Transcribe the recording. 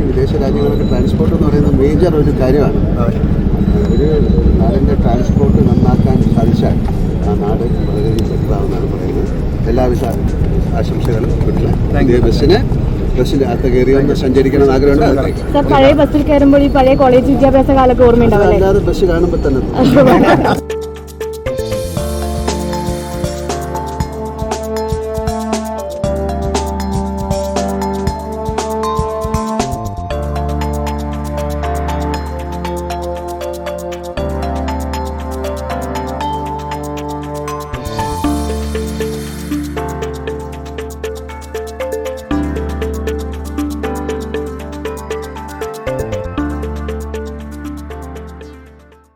പ്രത്യേകിച്ച് വിദേശ രാജ്യങ്ങളിലെ ട്രാൻസ്പോർട്ട് എന്ന് പറയുന്നത് മേജർ ഒരു കാര്യമാണ്. ഒരു നാടിൻ്റെ ട്രാൻസ്പോർട്ട് നന്നാക്കാൻ സാധിച്ചാൽ ആ നാട് വളരെയധികം ബെറ്ററാവുമെന്നാണ് പറയുന്നത്. എല്ലാവിധ ആശംസകളും കിട്ടില്ല. ബസ്സിൽ അകത്ത് കയറി ഒന്ന് സഞ്ചരിക്കണം ആഗ്രഹമുണ്ട്. പഴയ ബസ്സിൽ കയറുമ്പോൾ ഈ പഴയ കോളേജ് വിദ്യാഭ്യാസ കാലൊക്കെ ഓർമ്മയുണ്ടാവും. അല്ലാതെ ബസ് കാണുമ്പോൾ തന്നെ